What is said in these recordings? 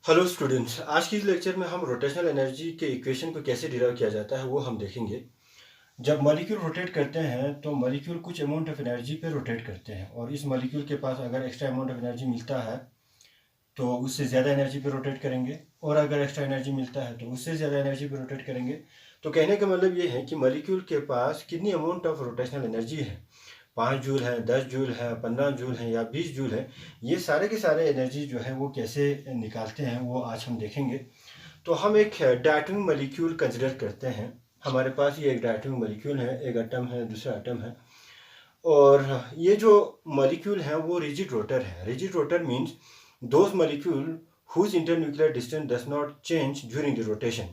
Hello students, आज की इस लेक्चर में हम रोटेशनल एनर्जी के इक्वेशन को कैसे डिराइव किया जाता है वो हम देखेंगे। जब मॉलिक्यूल रोटेट करते हैं तो मॉलिक्यूल कुछ अमाउंट ऑफ एनर्जी पे रोटेट करते हैं और इस मॉलिक्यूल के पास अगर एक्स्ट्रा अमाउंट ऑफ एनर्जी मिलता है तो उससे ज़्यादा एनर्जी पे रोटेट करेंगे, और अगर एक्स्ट्रा एनर्जी मिलता है तो उससे ज़्यादा एनर्जी पे रोटेट करेंगे। तो कहने का मतलब ये है कि मॉलिक्यूल के पास कितनी अमाउंट ऑफ रोटेशनल एनर्जी है, 5 जूल है, 10 जूल है, 15 जूल है या 20 जूल है। ये सारे के सारे एनर्जी जो है वो कैसे निकालते हैं वो आज हम देखेंगे। तो हम एक डायटोमिक मॉलिक्यूल कंसिडर करते हैं। हमारे पास ये एक डायटोमिक मॉलिक्यूल है, एक एटम है, दूसरा एटम है, और ये जो मॉलिक्यूल है वो रिजिड रोटर है। Rigid rotor means those molecule whose internuclear distance does not change during the rotation.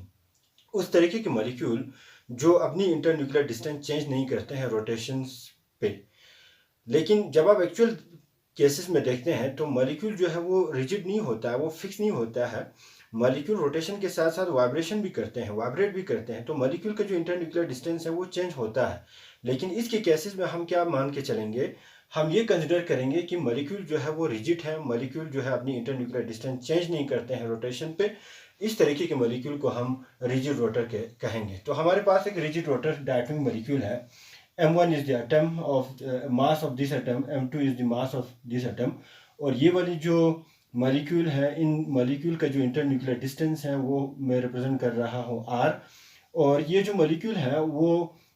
उस तरीके के मॉलिक्यूल जो अपनी इंटरन्यूक्लियर डिस्टेंस चेंज नहीं करते हैं रोटेशन पे। लेकिन जब आप एक्चुअल केसेस में देखते हैं तो मॉलिक्यूल जो है वो रिजिड नहीं होता है, वो फिक्स नहीं होता है। मॉलिक्यूल रोटेशन के साथ साथ वाइब्रेशन भी करते हैं, वाइब्रेट भी करते हैं, तो मॉलिक्यूल का जो इंटरन्यूक्लियर डिस्टेंस है वो चेंज होता है। लेकिन इसके केसेस में हम क्या मान के चलेंगे, हम ये कंसिडर करेंगे कि मॉलिक्यूल जो है वो रिजिड है, मॉलिक्यूल जो है अपनी इंटरन्यूक्लियर डिस्टेंस चेंज नहीं करते हैं रोटेशन पे। इस तरीके के मॉलिक्यूल को हम रिजिड रोटर के कहेंगे। तो हमारे पास एक रिजिड रोटर डायटोमिक मॉलिक्यूल है। m1 is the atom of mass of this atom, m2 is the mass of this atom। और ये वाली जो मॉलिक्यूल है, इन मॉलिक्यूल का जो इंटरन्यूक्लियर डिस्टेंस है वो मैं रिप्रेजेंट कर रहा हूँ r। और ये जो मॉलिक्यूल है वो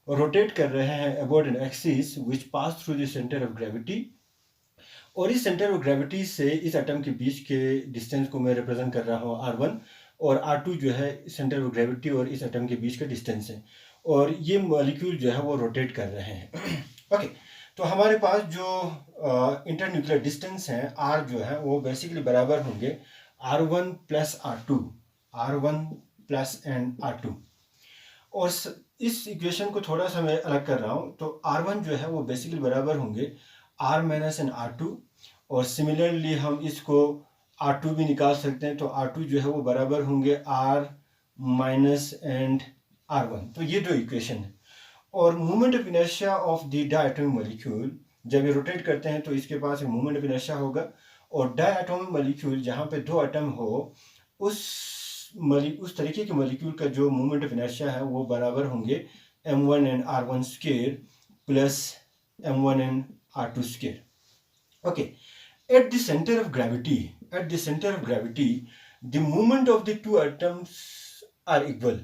रोटेट कर रहे हैं about an axis which pass through the centre of gravity. और इस सेंटर ऑफ ग्रेविटी से इस एटम के बीच के डिस्टेंस को मैं रिप्रेजेंट कर रहा हूँ r1, और r2 जो है सेंटर ऑफ ग्रेविटी और इस एटम के बीच का डिस्टेंस है। और ये मॉलिक्यूल जो है वो रोटेट कर रहे हैं। ओके, तो हमारे पास जो इंटरन्यूक्लियर डिस्टेंस है r जो है वो बेसिकली बराबर होंगे r1 plus r2, r1 plus and r2। और इस इक्वेशन को थोड़ा सा मैं अलग कर रहा हूँ, तो r1 जो है वो बेसिकली बराबर होंगे r माइनस एंड r2। और सिमिलरली हम इसको r2 भी निकाल सकते हैं, तो r2 जो है वो बराबर होंगे r माइनस एंड r1। तो ये दो इक्वेशन है। और movement of inertia of the diatomic molecule, जब ये रोटेट करते हैं तो इसके पास एक मूवमेंट ऑफ इनर्शिया होगा। और डायटोमिक मॉलिक्यूल जहाँ पे दो एटम हो, उस तरीके के मॉलिक्यूल का जो मूवमेंट ऑफ इनर्शिया है वो बराबर होंगे m1 and r1 square plus m1 and r2 square. Okay, at the center of gravity, the movement of the two atoms are equal.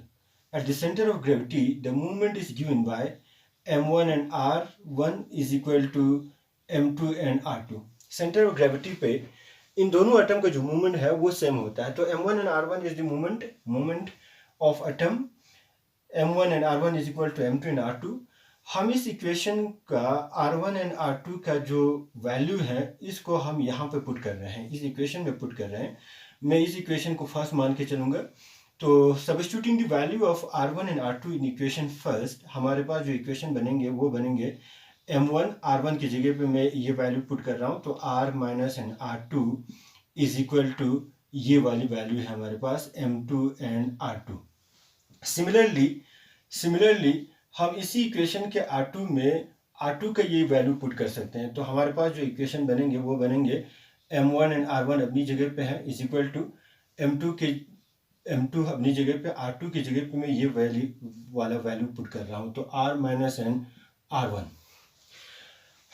At the center of gravity, the movement is given by m1 and r1 is equal to m2 and r2। Centre of gravity पे इन दोनों atom का जो movement है वो same होता है। तो m1 and r1 is the movement of atom, m1 and r1 is equal to m2 and r2। हम इस इक्वेशन का r1 एंड r2 का जो वैल्यू है इसको हम यहाँ पे पुट कर रहे हैं, इस इक्वेशन में पुट कर रहे हैं। मैं इस इक्वेशन को फर्स्ट मान के चलूँगा। तो substituting the value of r1 and r2 in equation first, हमारे पास जो इक्वेशन बनेंगे वो बनेंगे m1, r1 की जगह पे मैं ये वैल्यू पुट कर रहा हूँ, तो r minus and r2 is equal to ये वाली वैल्यू है हमारे पास m2 एंड r2। सिमिलरली हम इसी इक्वेशन के R2 में R2 का ये वैल्यू पुट कर सकते हैं। तो हमारे पास जो इक्वेशन बनेंगे वो बनेंगे m1 एंड r1 अपनी जगह पे है इज इक्वल टू m2 अपनी जगह पे, R2 की जगह पे मैं ये वैल्यू वाला वैल्यू पुट कर रहा हूँ, तो r माइनस एंड r1।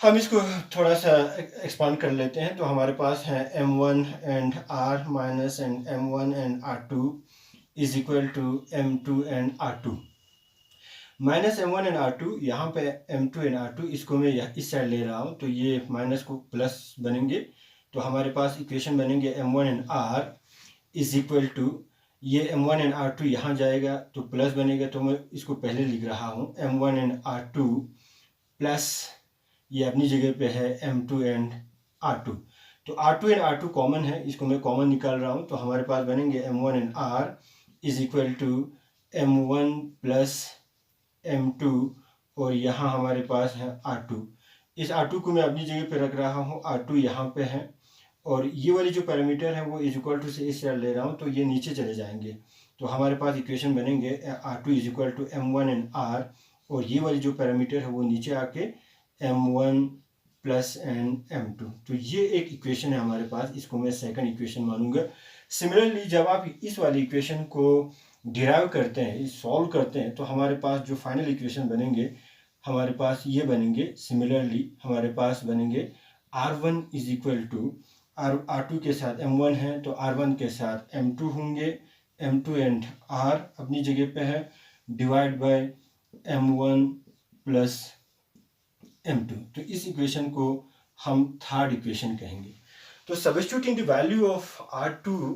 हम इसको थोड़ा सा एक्सपांड कर लेते हैं। तो हमारे पास है m1 and r minus and m1 and r2 is equal to m2 and r2। Minus m1 and r2, यहाँ पे m2 एंड r2, इसको मैं इस साइड ले रहा हूँ तो ये माइनस को प्लस बनेंगे। तो हमारे पास इक्वेशन बनेंगे m1 and r is equal to, ये m1 एंड r2 यहाँ जाएगा तो प्लस बनेगा, तो मैं इसको पहले लिख रहा हूँ m1 एंड r2 प्लस ये अपनी जगह पे है m2 एंड r2। तो r2 एंड r2 कॉमन है, इसको मैं कॉमन निकाल रहा हूँ, तो हमारे पास बनेंगे m1 and r is equal to m1 plus m2, और यहाँ हमारे पास है r2। इस r2 को मैं अपनी जगह पे रख रहा हूँ, r2 यहाँ पे है, और ये वाली जो पैरामीटर है वो इज इक्वल टू से इस साइड ले रहा हूँ तो ये नीचे चले जाएंगे। तो हमारे पास इक्वेशन बनेंगे r2 is equal to m1 and r, और ये वाली जो पैरामीटर है वो नीचे आके m1 प्लस एंड M2। तो ये एक इक्वेशन है हमारे पास, इसको मैं सेकंड इक्वेशन मानूंगा। सिमिलरली जब आप इस वाली इक्वेशन को डिराइव करते हैं, सॉल्व करते हैं, तो हमारे पास जो फाइनल इक्वेशन बनेंगे हमारे पास ये बनेंगे। सिमिलरली हमारे पास बनेंगे R1 is equal to R2 के साथ M1 है तो R1 के साथ M2 होंगे, M2 एंड R अपनी जगह पे है, divide by M1 plus M2। तो इस इक्वेशन को हम थर्ड इक्वेशन कहेंगे। तो substituting the value of R2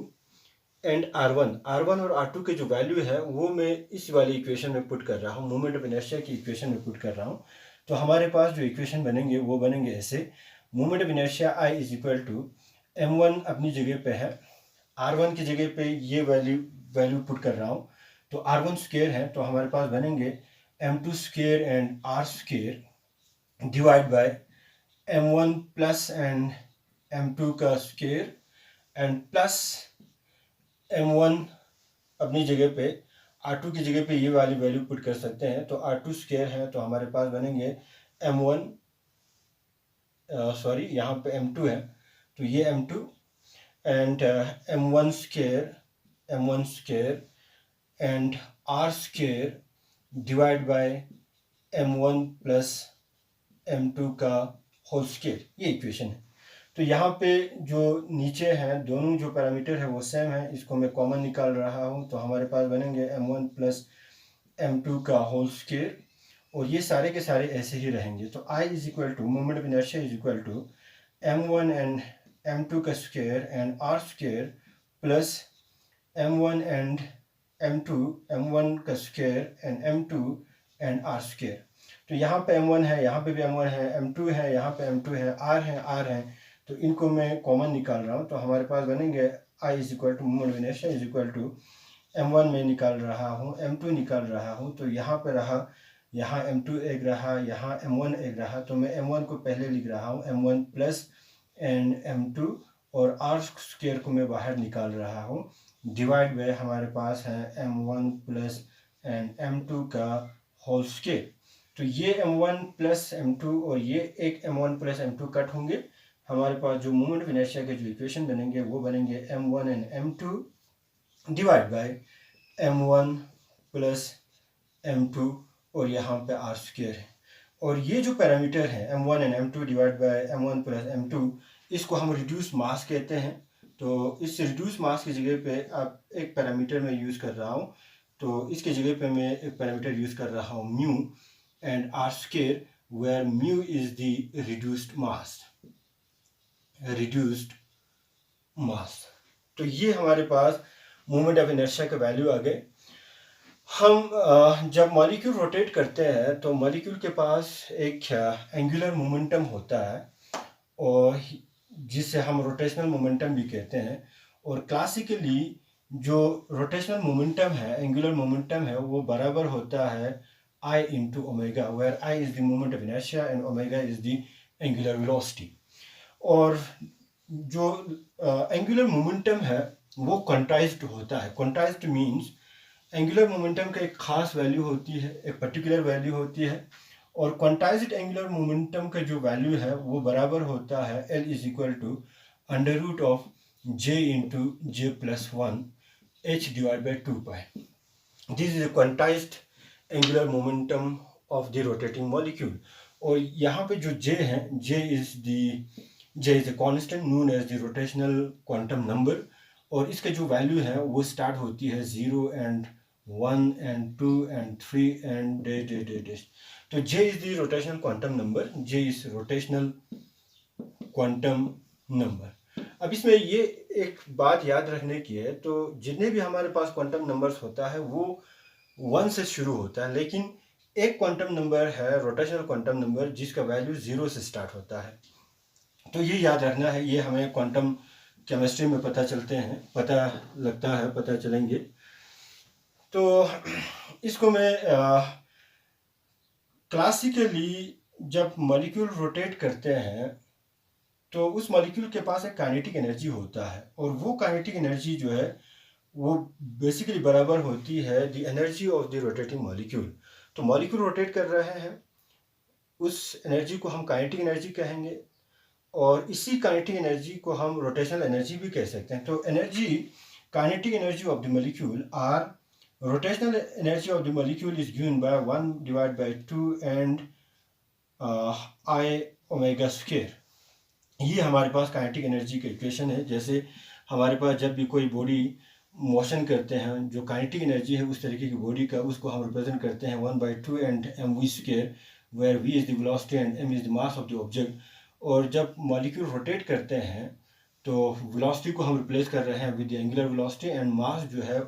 and R1 और R2 के जो वैल्यू है वो मैं इस वाली इक्वेशन में पुट कर रहा हूँ, मोमेंट ऑफ इनर्शिया की इक्वेशन में पुट कर रहा हूँ। तो हमारे पास जो इक्वेशन बनेंगे वो बनेंगे ऐसे। Moment of inertia I is equal to M1 अपनी जगह पे है, R1 की जगह पे ये वैल्यू पुट कर रहा हूँ, तो R1 स्क्वायर है तो हमारे पास बनेंगे M2 square and R square divide bye M1 plus and M2 का स्क्वायर एंड प्लस M1 अपनी जगह पे, R2 की जगह पे ये वाली वैल्यू पुट कर सकते हैं, तो R2 स्क्वायर है तो हमारे पास बनेंगे M1 सॉरी यहाँ पे M2 है तो ये M2 and M1 square and R square divide bye M1 plus M2 का होल स्क्वायर, ये इक्वेशन है। तो यहाँ पे जो नीचे हैं दोनों जो पैरामीटर है वो सेम है, इसको मैं कॉमन निकाल रहा हूँ, तो हमारे पास बनेंगे M1 प्लस M2 का होल स्क्वायर और ये सारे के सारे ऐसे ही रहेंगे। तो I is equal to moment of inertia is equal to M1 and M2 का square and R square plus M1 and M1 का square and M2 and R square. तो यहाँ पे M1 है, यहाँ पे भी M1 है, M2 है, यहाँ पे M2 है, R है, तो इनको मैं कॉमन निकाल रहा हूँ, तो हमारे पास बनेंगे I is equal to moment of inertia is equal to M1 में निकाल रहा हूँ, M2 निकाल रहा हूँ, तो यहाँ पे रहा, यहाँ M2 एक रहा, यहाँ M1 एक रहा, तो मैं M1 को पहले लिख रहा हूँ M1 प्लस एंड M2 और R स्क्वायर को मैं बाहर निकाल रहा हूँ, डिवाइड बाय हमारे पास है M1 प्लस एंड M2 का होल स्क्वायर। तो ये M1 प्लस M2 और ये एक M1 प्लस M2 कट होंगे, हमारे पास जो मोमेंट ऑफ इनर्शिया के जो इक्वेशन बनेंगे वो बनेंगे M1 and M2 divide by M1 plus M2 और यहाँ पे R स्क्वायर है। और ये जो पैरामीटर है M1 and M2 divide by M1 plus M2, इसको हम रिड्यूस मास कहते हैं। तो इस रिड्यूस मास की जगह पे आप एक पैरामीटर में यूज़ कर रहा हूँ, तो इसके जगह पे मैं एक पैरामीटर यूज़ कर रहा हूँ mu and R square, where mu is the reduced mass. तो ये हमारे पास मोमेंट ऑफ इनर्शिया के वैल्यू आ गए। हम जब मॉलिक्यूल रोटेट करते हैं तो मॉलिक्यूल के पास एक एंगुलर मोमेंटम होता है और जिसे हम रोटेशनल मोमेंटम भी कहते हैं। और क्लासिकली जो रोटेशनल मोमेंटम है, एंगुलर मोमेंटम है, वो बराबर होता है I into omega, where I is the moment of inertia and omega is the angular velocity। और जो एंगुलर मोमेंटम है वो क्वांटाइज्ड होता है। क्वांटाइज्ड मीन्स एंगुलर मोमेंटम का एक खास वैल्यू होती है, एक पर्टिकुलर वैल्यू होती है, और क्वांटाइज्ड एंगुलर मोमेंटम का जो वैल्यू है वो बराबर होता है L is equal to under root of J into J plus 1 H divide by 2 pi. This is a quantized angular momentum of the rotating molecule। और यहाँ पे जो J है, J is a constant known as the rotational quantum number, और इसका जो value है वो स्टार्ट होती है 0 and 1 and 2 and 3 and dash। तो J is the rotational quantum number, J is rotational quantum number। अब इसमें ये एक बात याद रखने की है, तो जितने भी हमारे पास क्वांटम नंबर्स होता है वो 1 से शुरू होता है, लेकिन एक क्वांटम नंबर है रोटेशनल क्वांटम नंबर जिसका वैल्यू 0 से स्टार्ट होता है। तो ये याद रखना है, ये हमें क्वांटम केमिस्ट्री में पता चलेंगे। तो इसको मैं क्लासिकली जब मॉलिक्यूल रोटेट करते हैं तो उस मॉलिक्यूल के पास एक काइनेटिक एनर्जी होता है, और वो काइनेटिक एनर्जी जो है वो बेसिकली बराबर होती है the energy of the rotating molecule. तो मॉलिक्यूल रोटेट कर रहे हैं, उस एनर्जी को हम काइनेटिक एनर्जी कहेंगे, और इसी काइनेटिक एनर्जी को हम रोटेशनल एनर्जी भी कह सकते हैं। तो energy, kinetic energy of the molecule or rotational energy of the molecule is given by 1 divide by 2 and I omega square. ये हमारे पास काइनेटिक एनर्जी का इक्वेशन है। जैसे हमारे पास जब भी कोई बॉडी मोशन करते हैं, जो काइनेटिक एनर्जी है उस तरीके की बॉडी का, उसको हम रिप्रेजेंट करते हैं 1/2 and M V square, where V is the velocity and M is the mass of the object. और जब मॉलिक्यूल रोटेट करते हैं तो वेलोसिटी को हम रिप्लेस कर रहे हैं with the angular velocity, and mass जो है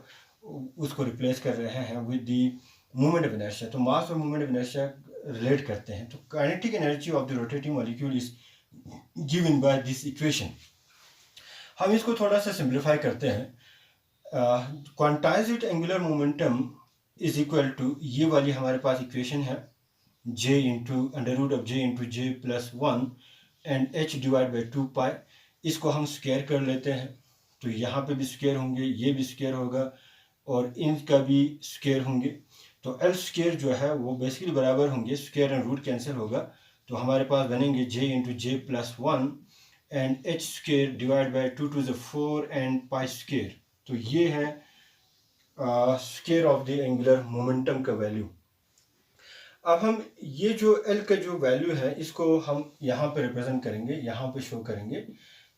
उसको रिप्लेस कर रहे हैं with the movement of inertia. तो मास और मूवमेंट ऑफ इनर्शिया रिलेट करते हैं। तो kinetic energy of the rotating molecule is given by this equation. हम इसको थोड़ा सा सिंप्लीफाई करते हैं। Quantized angular momentum is equal to, ये वाली हमारे पास इक्वेशन है, j into under root of J into J plus 1 and h divide by 2 pi. इसको हम स्क्वायर कर लेते हैं, तो यहाँ पे भी स्क्वायर होंगे, ये भी स्क्वायर होगा और इनका भी स्क्वायर होंगे। तो एल स्क्वायर जो है वो बेसिकली बराबर होंगे, स्क्वायर एंड रूट कैंसिल होगा, तो हमारे पास बनेंगे j into J plus 1 and h square divide by 2 to the 4 and pi square. तो ये है square of the angular momentum का वैल्यू। अब हम ये जो L का जो वैल्यू है इसको हम यहाँ पे रिप्रेजेंट करेंगे, यहाँ पे शो करेंगे।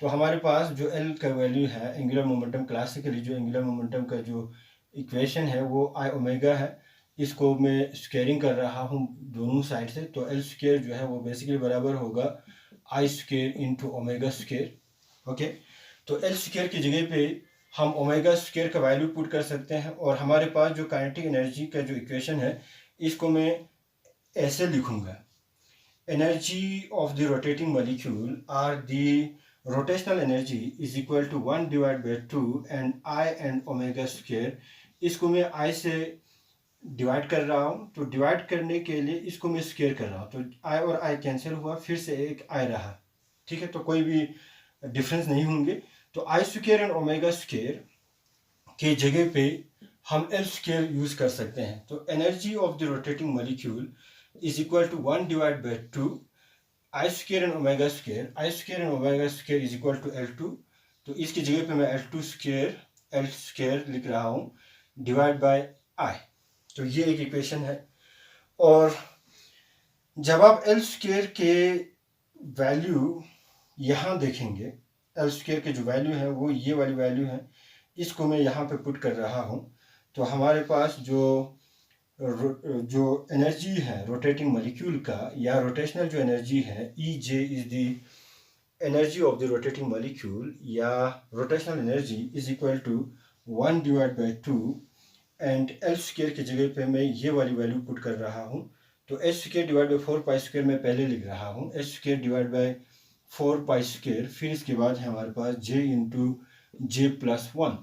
तो हमारे पास जो L का वैल्यू है एंगुलर मोमेंटम, क्लासिकली जो एंगुलर मोमेंटम का जो इक्वेशन है वो आई ओमेगा है। इसको मैं स्क्वेयरिंग कर रहा हूँ दोनों साइड से, तो L स्क्वेयर जो है वो बेसिकली बराबर होगा I square into omega square. Okay, तो L स्क्वेयर की जगह पे हम ओमेगा स्क्वेयर का वैल्यू पुट कर सकते हैं, और हमारे पास जो काइनेटिक एनर्जी का जो इक्वेशन है इसको मैं ऐसे लिखूंगा, energy of the rotating molecule or the rotational energy is equal to 1 divide by 2 and I and omega square. इसको मैं आई से डिवाइड कर रहा हूँ, तो डिवाइड करने के लिए इसको मैं स्क्वायर कर रहा हूँ, तो आई और आई कैंसिल हुआ, फिर से एक आई रहा। ठीक है, तो कोई भी डिफरेंस नहीं होंगे। तो आई स्क्वायर एंड ओमेगा स्क्वायर के जगह पे हम एल स्क्वायर यूज कर सकते हैं। तो energy of the rotating molecule is equal to 1 divided by 2 I square and omega square, I square and omega square is equal to L2। तो इसकी जगह पे मैं L2 स्क्वायर लिख रहा हूँ डिवाइड बाय I। तो ये एक इक्वेशन है। और जब आप L स्क्वायर के वैल्यू यहाँ देखेंगे, L स्क्वायर के जो वैल्यू है वो ये वाली वैल्यू है, इसको मैं यहाँ पे पुट कर रहा हूँ। तो हमारे पास जो एनर्जी है रोटेटिंग मॉलिक्यूल का, या रोटेशनल जो एनर्जी है, E J is the energy of the rotating molecule, या rotational energy is equal to 1 divide by 2 and L square की जगह पे मैं ये वाली वैल्यू पुट कर रहा हूँ। तो H square divide by 4 pi square मैं पहले लिख रहा हूँ, H square divide by 4 pi square, फिर इसके बाद है हमारे पास J into J plus 1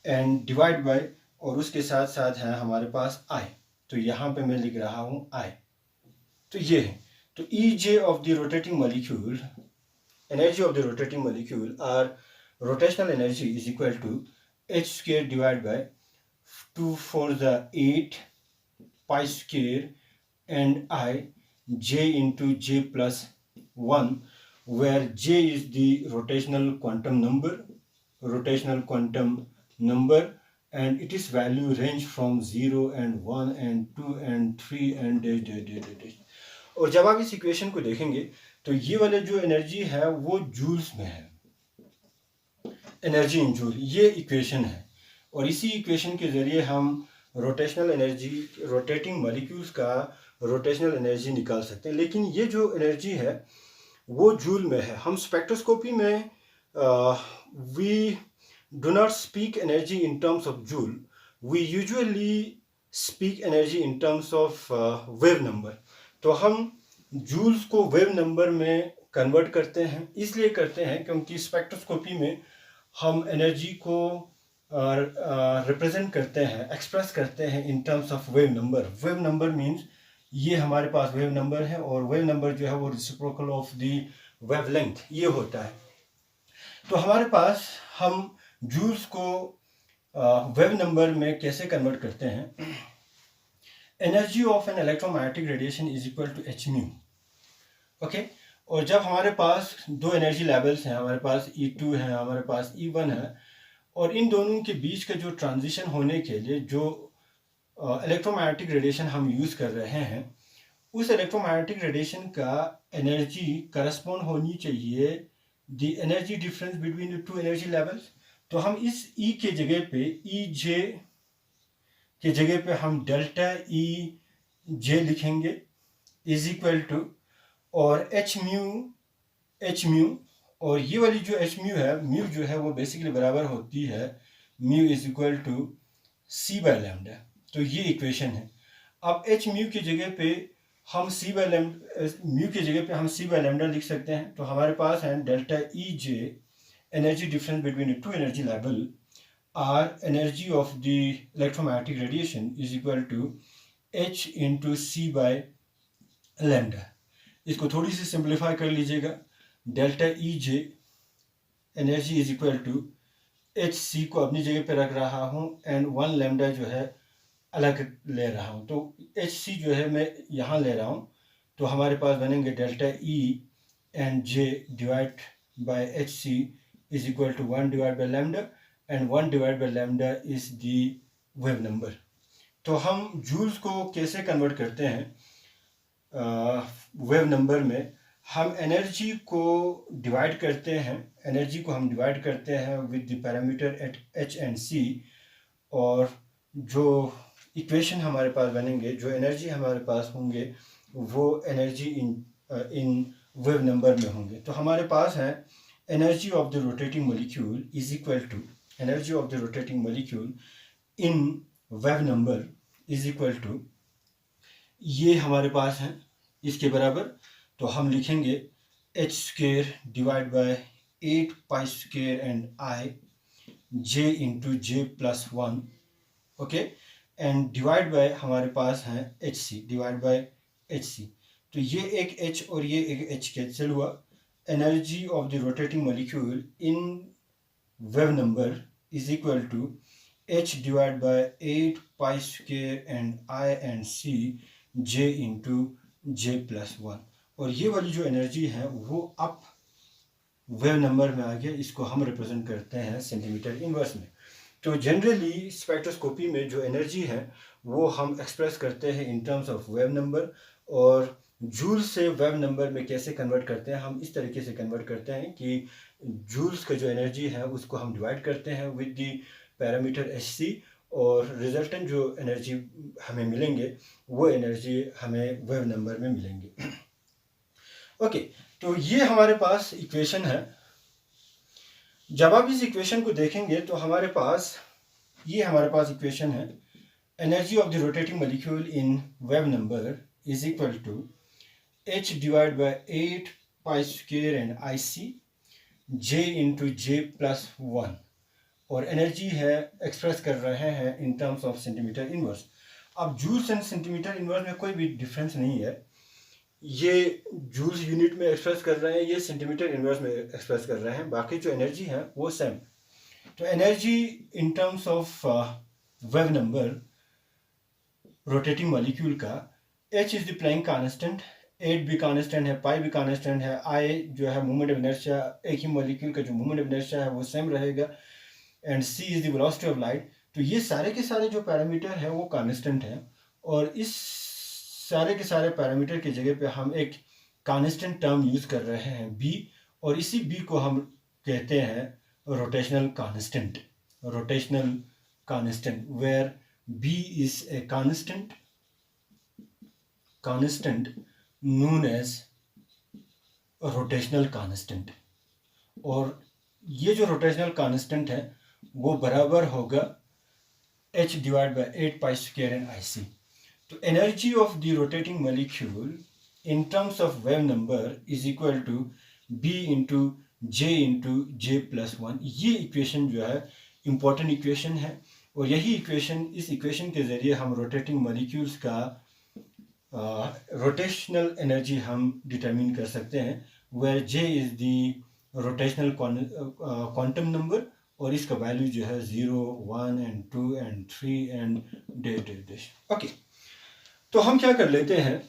and divide by, और उसके साथ साथ है हमारे पास I। तो यहाँ पे मैं लिख रहा हूँ I। तो ये है, तो E J of the rotating molecule, energy of the rotating molecule or rotational energy is equal to H square divide by 2 4 8 pi square and I j into J plus 1, where j is the rotational quantum number and its value range from 0 and 1 and 2 and 3 and dash। और जब आप इस equation को देखेंगे तो ये वाले जो एनर्जी है वो जूल्स में है, एनर्जी इन जूल, ये इक्वेशन है। और इसी इक्वेशन के ज़रिए हम रोटेशनल एनर्जी, रोटेटिंग मॉलिक्यूल्स का रोटेशनल एनर्जी निकाल सकते हैं। लेकिन ये जो एनर्जी है वो जूल में है। हम स्पेक्ट्रोस्कोपी में we do not speak energy in terms of joule, we usually speak energy in terms of wave number। तो हम जूल्स को वेव नंबर में कन्वर्ट करते हैं, इसलिए करते हैं क्योंकि स्पेक्ट्रोस्कोपी में हम एनर्जी को रिप्रेजेंट करते हैं, एक्सप्रेस करते हैं in terms of wave number. Wave number means ये हमारे पास वेव नंबर है, और वेव नंबर जो है वो रेसिप्रोकल ऑफ द वेवलेंथ ये होता है। तो हमारे पास हम जूल्स को वेव नंबर में कैसे कन्वर्ट करते हैं। Energy of an electromagnetic radiation is equal to H mu. Okay, और जब हमारे पास दो एनर्जी लेवल्स हैं, हमारे पास E2 है, हमारे पास E1 है, और इन दोनों के बीच का जो ट्रांजिशन होने के लिए जो इलेक्ट्रोमैग्नेटिक रेडिएशन हम यूज़ कर रहे हैं, उस इलेक्ट्रोमैग्नेटिक रेडिएशन का एनर्जी करस्पॉन्ड होनी चाहिए the energy difference between the two energy levels. तो हम इस E के जगह पे EJ के जगह पे हम डेल्टा EJ लिखेंगे इज इक्वल टू, और एच म्यू, और ये वाली जो एच म्यू जो है वो बेसिकली बराबर होती है mu is equal to C by lambda. तो ये इक्वेशन है। अब एच म्यू की जगह पे हम म्यू की जगह पे हम सी बाय लैम्डा लिख सकते हैं। तो हमारे पास है delta EJ, energy difference between two energy level, or energy of the electromagnetic radiation is equal to H into C by lambda. इसको थोड़ी सी सिंप्लीफाई कर लीजिएगा। Delta EJ energy is equal to HC को अपनी जगह पे रख रहा हूँ एंड 1 लैम्डा जो है अलग ले रहा हूँ। तो HC जो है मैं यहाँ ले रहा हूँ। तो हमारे पास बनेंगे delta E and J divide by HC is equal to 1 divide by lambda, and 1 divide by lambda is the wave number. तो हम जूल्स को कैसे कन्वर्ट करते हैं वेव नंबर में? हम एनर्जी को डिवाइड करते हैं, एनर्जी को हम डिवाइड करते हैं with the parameter at H and C, और जो इक्वेशन हमारे पास बनेंगे, जो एनर्जी हमारे पास होंगे, वो एनर्जी इन वेव नंबर में होंगे। तो हमारे पास है energy of the rotating molecule is equal to energy of the rotating molecule in wave number is equal to, ये हमारे पास है इसके बराबर। तो हम लिखेंगे h square divide by 8 pi square and I J into J plus 1, okay, and divide by हमारे पास है HC डिवाइड बाय HC। तो ये एक H और ये एक H कैंसिल हुआ। Energy of the rotating molecule in wave number is equal to H divide by 8 pi square and I and C J into J plus 1। और ये वाली जो एनर्जी है वो अप वेव नंबर में आ गया। इसको हम रिप्रेजेंट करते हैं सेंटीमीटर इनवर्स में। तो जनरली स्पेक्ट्रोस्कोपी में जो एनर्जी है वो हम एक्सप्रेस करते हैं in terms of wave number, और जूल से वेव नंबर में कैसे कन्वर्ट करते हैं? हम इस तरीके से कन्वर्ट करते हैं कि जूल्स का जो एनर्जी है उसको हम डिवाइड करते हैं विद द पैरामीटर HC, और रिजल्टेंट जो एनर्जी हमें मिलेंगे वो एनर्जी हमें वेव नंबर में मिलेंगे। ओके, तो ये हमारे पास इक्वेशन है। जब आप इस इक्वेशन को देखेंगे तो हमारे पास इक्वेशन है। Energy of the rotating molecule in wave number is equal to H divide by 8 pi square and IC J into J plus 1, और एनर्जी है एक्सप्रेस कर रहे हैं in terms of centimetre inverse. अब जूल्स एंड सेंटीमीटर इनवर्स में कोई भी डिफरेंस नहीं है। ये जूल्स यूनिट में एक्सप्रेस कर रहे हैं, ये सेंटीमीटर इनवर्स में एक्सप्रेस कर रहे हैं, बाकी जो एनर्जी है वो सेम। तो energy in terms of wave number rotating molecule का, H is the plank constant, 8 भी कांस्टेंट है, पाई भी कांस्टेंट है, I जो है मोमेंट ऑफ इनर्शिया, एक ही मॉलिक्यूल का जो मोमेंट ऑफ इनर्शिया है वो सेम रहेगा, and C is the velocity of light. तो ये सारे के सारे जो पैरामीटर है वो कांस्टेंट है, और इस सारे के सारे पैरामीटर की जगह पे हम एक कांस्टेंट टर्म यूज कर रहे हैं B, और इसी B को हम कहते हैं rotational constant, where B is a constant known as rotational constant. और ये जो रोटेशनल कांस्टेंट है वो बराबर होगा H divide by 8 pi square and IC। तो energy of the rotating molecule in terms of wave number is equal to B into J plus 1। ये equation जो है इम्पोर्टेंट इक्वेशन है, और यही इस इक्वेशन के ज़रिए हम रोटेटिंग मॉलिक्यूल्स का रोटेशनल एनर्जी हम डिटरमिन कर सकते हैं, where J is the rotational quantum number, और इसका वैल्यू जो है 0, 1 and 2 and 3 and dash. Okay, तो हम क्या कर लेते हैं,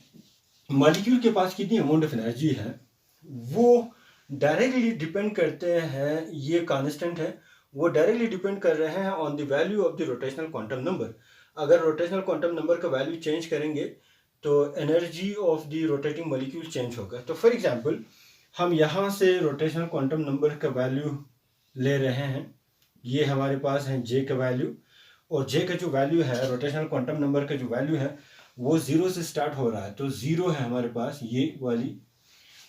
मॉलिक्यूल के पास कितनी अमाउंट ऑफ एनर्जी है वो डायरेक्टली डिपेंड करते हैं, ये कांस्टेंट है, वो डायरेक्टली डिपेंड कर रहे हैं on the value of the rotational quantum number. अगर रोटेशनल क्वांटम नंबर का वैल्यू चेंज करेंगे तो energy of the rotating molecule change होगा। तो फॉर एग्जांपल हम यहाँ से रोटेशनल क्वांटम नंबर का वैल्यू ले रहे हैं, ये हमारे पास है जे का वैल्यू, और जे का जो वैल्यू है, रोटेशनल क्वांटम नंबर का जो वैल्यू है वो ज़ीरो से स्टार्ट हो रहा है, तो ज़ीरो है हमारे पास ये वाली।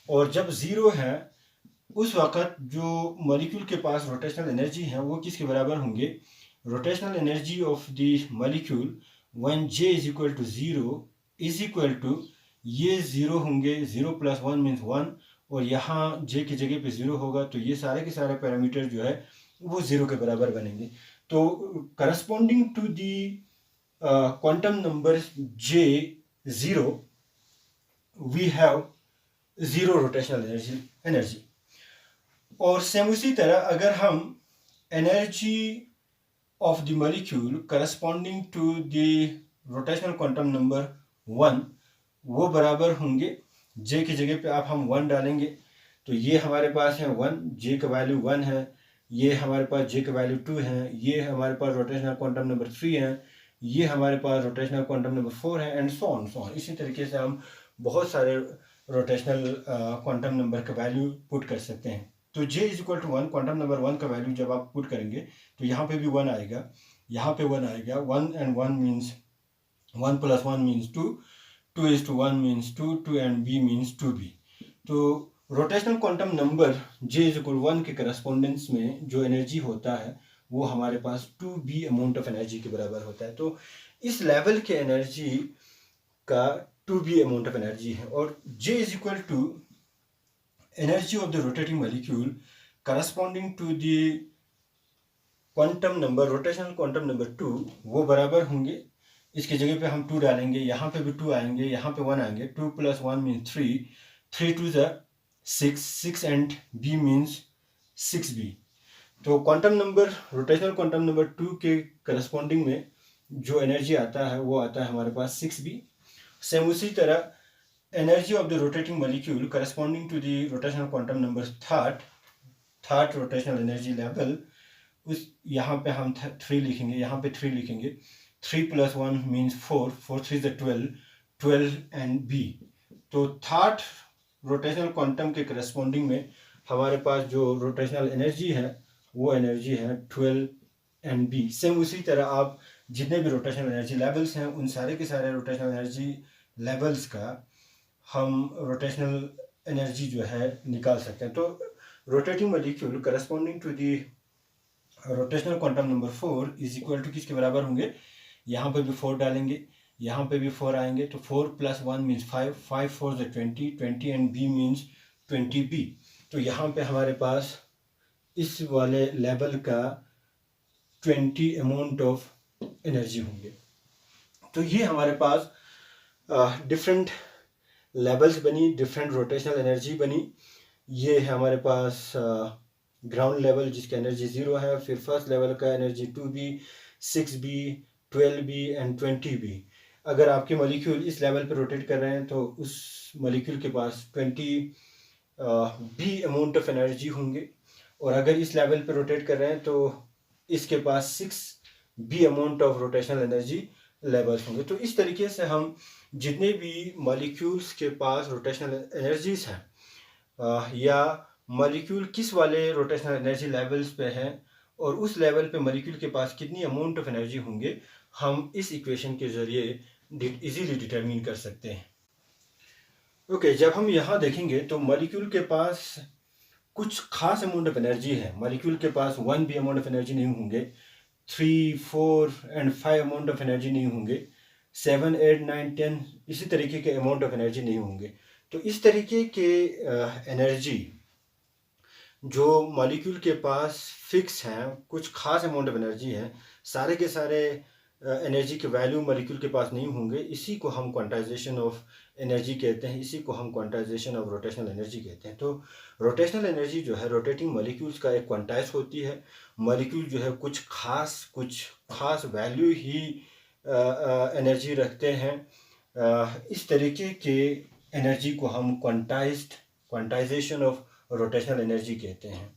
और जब ज़ीरो है उस वक़्त जो मॉलिक्यूल के पास रोटेशनल एनर्जी है वो किसके बराबर होंगे, rotational energy of the molecule when J is equal to zero is equal to, ये ज़ीरो होंगे, zero plus one means one, और यहाँ जे की जगह पे ज़ीरो होगा, तो ये सारे के सारे पैरामीटर जो है वो ज़ीरो के बराबर बनेंगे। तो corresponding to the quantum number J zero we have zero rotational energy. और सेम उसी तरह अगर हम energy of the molecule corresponding to the rotational quantum number one, वो बराबर होंगे, जे की जगह पे आप हम वन डालेंगे, तो ये हमारे पास है वन, जे का वैल्यू वन है, ये हमारे पास जे का वैल्यू टू है, ये हमारे पास रोटेशनल क्वांटम नंबर थ्री है, ये हमारे पास रोटेशनल क्वांटम नंबर फोर है, एंड सो ऑन। इसी तरीके से हम बहुत सारे रोटेशनल क्वांटम नंबर का वैल्यू पुट कर सकते हैं। तो J is equal to one, quantum number one का वैल्यू जब आप पुट करेंगे तो यहाँ पे भी वन आएगा, यहाँ पे वन आएगा, one and one means one plus one means two, two is two one means two, two and B means two B. तो rotational quantum number J is equal one के करस्पॉन्डेंस में जो energy होता है वो हमारे पास two B amount of energy के बराबर होता है। तो इस लेवल के एनर्जी का two B amount of energy है, और J is equal to energy of the rotating molecule corresponding to the quantum number, rotational quantum number two, वो बराबर होंगे, इसकी जगह पे हम टू डालेंगे, यहाँ पे भी टू आएंगे, यहाँ पे वन आएंगे, two plus one means three, three two ज़ा six, six and B means six B. तो quantum number, rotational quantum number two के करस्पॉन्डिंग में जो एनर्जी आता है वो आता है हमारे पास सिक्स बी। सेम उसी तरह energy of the rotating molecule corresponding to the rotational quantum number third rotational energy level, उस यहाँ पे हम थ्री लिखेंगे, यहाँ पे थ्री लिखेंगे, three plus one means four, four three ज़ ट्वेल्व, ट्वेल्व एंड बी। तो थर्ड रोटेशनल क्वांटम के करस्पॉन्डिंग में हमारे पास जो रोटेशनल एनर्जी है वो एनर्जी है ट्वेल्व एंड बी। सेम उसी तरह आप जितने भी रोटेशनल एनर्जी लेवल्स हैं उन सारे के सारे रोटेशनल एनर्जी लेवल्स का हम रोटेशनल एनर्जी जो है निकाल सकते हैं। तो rotating molecule corresponding to the rotational quantum number four is equal to किसके बराबर होंगे, यहाँ पे भी फोर डालेंगे, यहाँ पे भी फोर आएंगे, तो four plus one means five, five four ज़ twenty, twenty and B means twenty B. तो यहाँ पे हमारे पास इस वाले लेवल का 20 अमाउंट ऑफ एनर्जी होंगे। तो ये हमारे पास डिफरेंट लेवल्स बनी, डिफरेंट रोटेशनल एनर्जी बनी। ये है हमारे पास ग्राउंड लेवल जिसका एनर्जी ज़ीरो है, फिर फर्स्ट लेवल का energy two B, six B, twelve B and twenty B. अगर आपके मॉलिक्यूल इस लेवल पर रोटेट कर रहे हैं तो उस मॉलिक्यूल के पास 20 बी अमाउंट ऑफ एनर्जी होंगे, और अगर इस लेवल पे रोटेट कर रहे हैं तो इसके पास 6 B amount of rotational energy levels होंगे। तो इस तरीके से हम जितने भी मॉलिक्यूल्स के पास रोटेशनल एनर्जीज हैं या मॉलिक्यूल किस वाले रोटेशनल एनर्जी लेवल्स पे हैं और उस लेवल पे मॉलिक्यूल के पास कितनी अमाउंट ऑफ एनर्जी होंगे, हम इस इक्वेशन के ज़रिए इजीली डिटरमिन कर सकते हैं। ओके, जब हम यहाँ देखेंगे तो मॉलिक्यूल के पास कुछ खास अमाउंट ऑफ एनर्जी है। मॉलिक्यूल के पास वन भी अमाउंट ऑफ एनर्जी नहीं होंगे, three, four and five amount of energy नहीं होंगे, सेवन, एट, नाइन, टेन इसी तरीके के अमाउंट ऑफ एनर्जी नहीं होंगे। तो इस तरीके के एनर्जी जो मॉलिक्यूल के पास फिक्स हैं, कुछ खास अमाउंट ऑफ एनर्जी है, सारे के सारे एनर्जी के वैल्यू मॉलिक्यूल के पास नहीं होंगे, इसी को हम क्वांटाइजेशन ऑफ एनर्जी कहते हैं, इसी को हम क्वांटाइजेशन ऑफ रोटेशनल एनर्जी कहते हैं। तो रोटेशनल एनर्जी जो है रोटेटिंग मॉलिक्यूल्स का एक क्वांटाइज होती है। मॉलिक्यूल जो है कुछ खास वैल्यू ही एनर्जी रखते हैं, इस तरीके के एनर्जी को हम क्वांटाइजेशन ऑफ रोटेशनल एनर्जी कहते हैं।